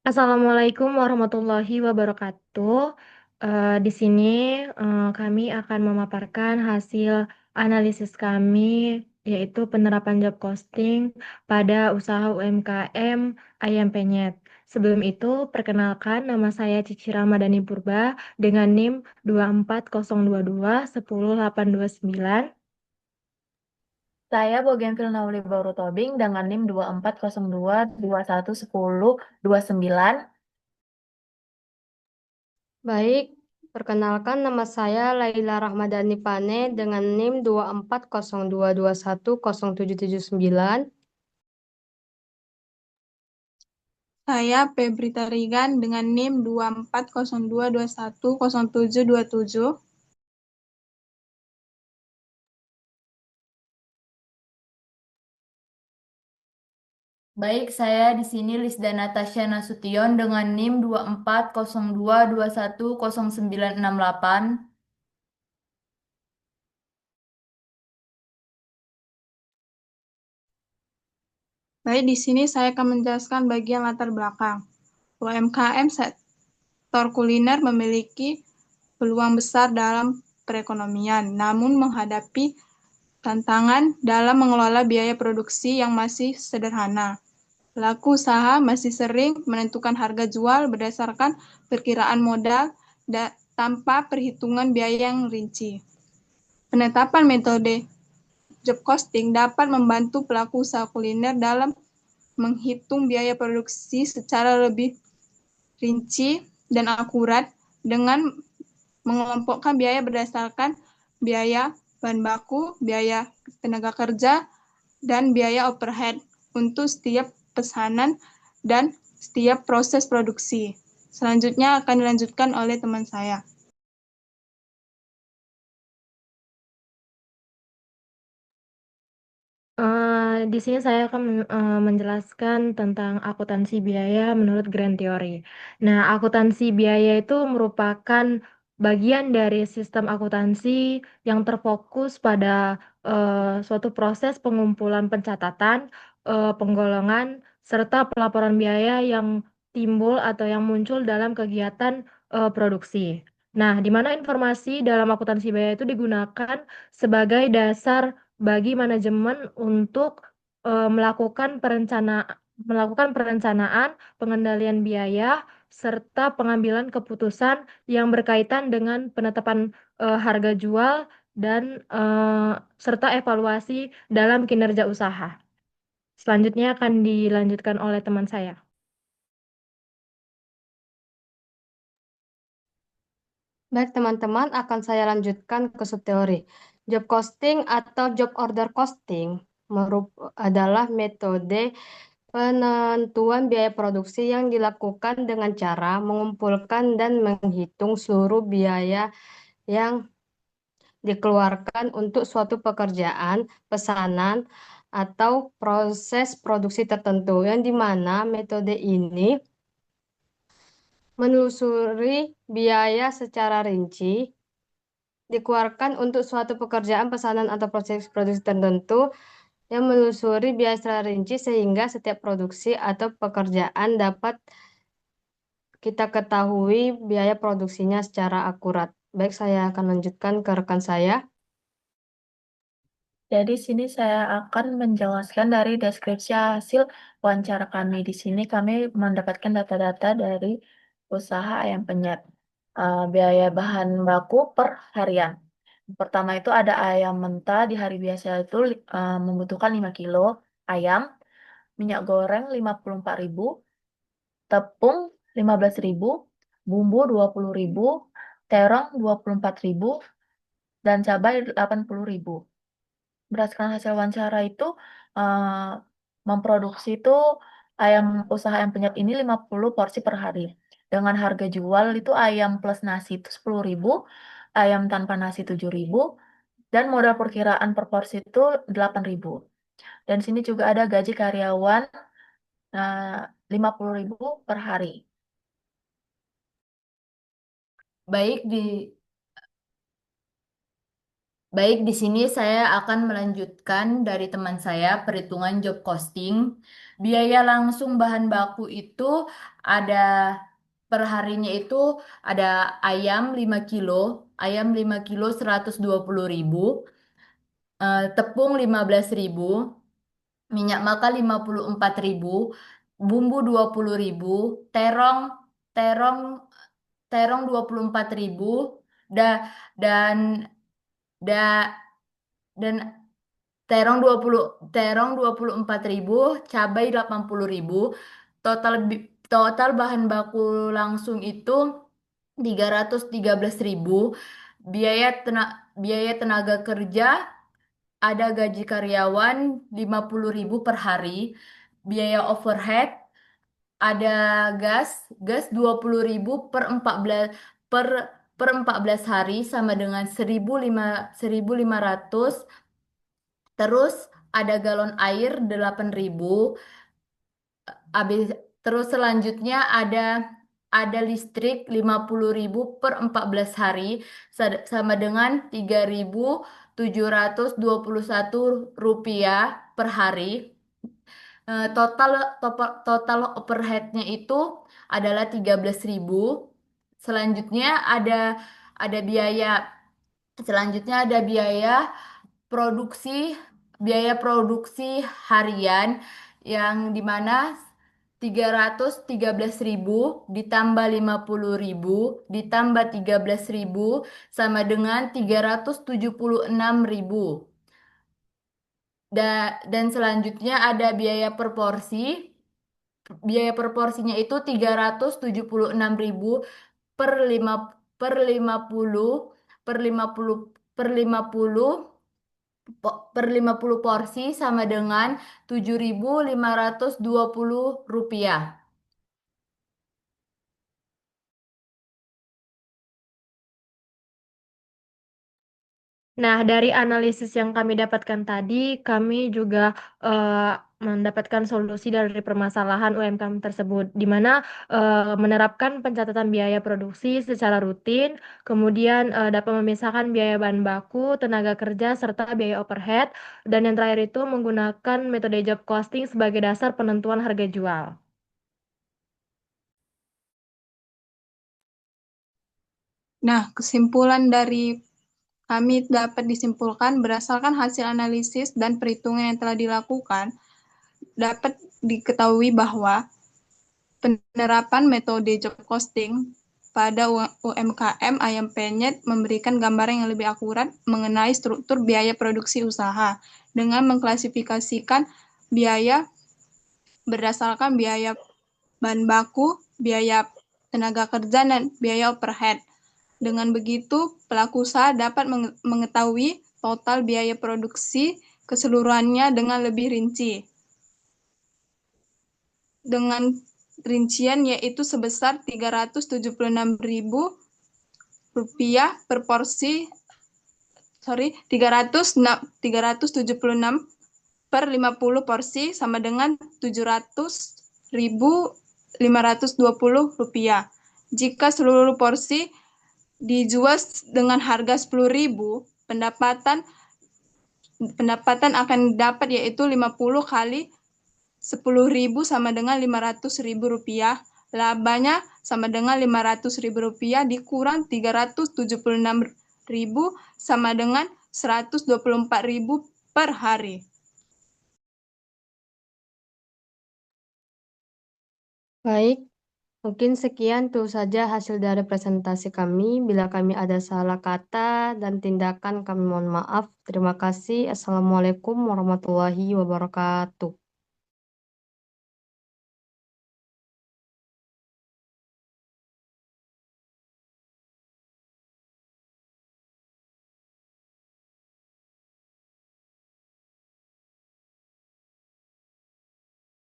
Assalamualaikum warahmatullahi wabarakatuh. Di sini kami akan memaparkan hasil analisis kami, yaitu penerapan job posting pada usaha UMKM Ayam Penyet. Sebelum itu, perkenalkan nama saya Cici Ramadhani Purba dengan NIM 24022 10829. Saya Bougainville Nauli Bauru Tobing dengan NIM 2402 21 10 29. Baik, perkenalkan nama saya Laila Rahmadani Pane dengan NIM 24022210779. Saya Febri Tarigan dengan NIM 2402210727. Baik, saya di sini Lisda Natasha Nasution dengan NIM 2402210968. Baik, di sini saya akan menjelaskan bagian latar belakang. UMKM sektor kuliner memiliki peluang besar dalam perekonomian, namun menghadapi tantangan dalam mengelola biaya produksi yang masih sederhana. Pelaku usaha masih sering menentukan harga jual berdasarkan perkiraan modal tanpa perhitungan biaya yang rinci. Penetapan metode job costing dapat membantu pelaku usaha kuliner dalam menghitung biaya produksi secara lebih rinci dan akurat dengan mengelompokkan biaya berdasarkan biaya bahan baku, biaya tenaga kerja, dan biaya overhead untuk setiap pesanan dan setiap proses produksi. Selanjutnya akan dilanjutkan oleh teman saya. Di sini saya akan menjelaskan tentang akuntansi biaya menurut Grand Theory. Nah, akuntansi biaya itu merupakan bagian dari sistem akuntansi yang terfokus pada suatu proses pengumpulan pencatatan, penggolongan, serta pelaporan biaya yang timbul atau yang muncul dalam kegiatan produksi. Nah, di mana informasi dalam akuntansi biaya itu digunakan sebagai dasar bagi manajemen untuk melakukan perencanaan, pengendalian biaya, serta pengambilan keputusan yang berkaitan dengan penetapan harga jual dan serta evaluasi dalam kinerja usaha. Selanjutnya akan dilanjutkan oleh teman saya. Baik, teman-teman, akan saya lanjutkan ke subteori. Job costing atau job order costing adalah metode penentuan biaya produksi yang dilakukan dengan cara mengumpulkan dan menghitung seluruh biaya yang dikeluarkan untuk suatu pekerjaan, pesanan, atau proses produksi tertentu, yang dimana metode ini menelusuri biaya secara rinci dikeluarkan untuk suatu pekerjaan, pesanan, atau proses produksi tertentu, yang menelusuri biaya secara rinci sehingga setiap produksi atau pekerjaan dapat kita ketahui biaya produksinya secara akurat. Baik, saya akan lanjutkan ke rekan saya. Jadi sini saya akan menjelaskan dari deskripsi hasil wawancara kami. Di sini kami mendapatkan data-data dari usaha ayam penyet. Biaya bahan baku per harian. Pertama itu ada ayam mentah di hari biasa itu membutuhkan 5 kilo ayam, minyak goreng 54.000, tepung 15.000, bumbu 20.000, terong 24.000, dan cabai 80.000. Berdasarkan hasil wawancara itu eh, memproduksi itu ayam usaha ayam penyet ini 50 porsi per hari. Dengan harga jual itu ayam plus nasi itu 10.000, ayam tanpa nasi 7.000, dan modal perkiraan per porsi itu 8.000. Dan sini juga ada gaji karyawan eh, 50.000 per hari. Baik, Baik, di sini saya akan melanjutkan dari teman saya perhitungan job costing. Biaya langsung bahan baku itu ada per harinya itu ada ayam 5 kilo 120.000, tepung 15.000, minyak makan 54.000, bumbu 20.000, terong terong terong 24.000, da, dan da, dan terong 24.000, cabai 80.000. Total bahan baku langsung itu 313.000. Biaya tenaga kerja ada gaji karyawan 50.000 per hari. Biaya overhead ada gas gas 20.000 per per 14 hari sama dengan 1.500. Terus ada galon air 8.000. Habis terus selanjutnya ada listrik 50.000 per 14 hari sama dengan 3.721 rupiah per hari. Total total overheadnya itu adalah 13.000. Selanjutnya ada biaya selanjutnya ada produksi biaya produksi harian, yang dimana 313.000 ditambah 50.000 ditambah 13.000 sama dengan 376.000. Dan selanjutnya ada biaya per porsinya itu 376.000 per 5 per 50 per 50 per 50 per 50 porsi sama dengan 7.520 rupiah. Nah, dari analisis yang kami dapatkan tadi, kami juga eh, mendapatkan solusi dari permasalahan UMKM tersebut, di mana menerapkan pencatatan biaya produksi secara rutin, kemudian dapat memisahkan biaya bahan baku, tenaga kerja, serta biaya overhead, dan yang terakhir itu menggunakan metode job costing sebagai dasar penentuan harga jual. Nah, kesimpulan dari kami dapat disimpulkan berdasarkan hasil analisis dan perhitungan yang telah dilakukan, dapat diketahui bahwa penerapan metode job costing pada UMKM ayam penyet memberikan gambaran yang lebih akurat mengenai struktur biaya produksi usaha dengan mengklasifikasikan biaya berdasarkan biaya bahan baku, biaya tenaga kerja, dan biaya overhead. Dengan begitu, pelaku usaha dapat mengetahui total biaya produksi keseluruhannya dengan lebih rinci. Dengan rincian yaitu sebesar 376.000 rupiah per porsi, 376 per 50 porsi sama dengan 700.520 rupiah. Jika seluruh porsi dijual dengan harga 10.000, pendapatan akan dapat yaitu 50 kali 10.000 sama dengan 500.000 rupiah. Labanya sama dengan 500.000 rupiah dikurang 376.000 sama dengan 124.000 per hari. Baik, mungkin sekian tuh saja hasil dari presentasi kami. Bila kami ada salah kata dan tindakan, kami mohon maaf. Terima kasih. Assalamualaikum warahmatullahi wabarakatuh.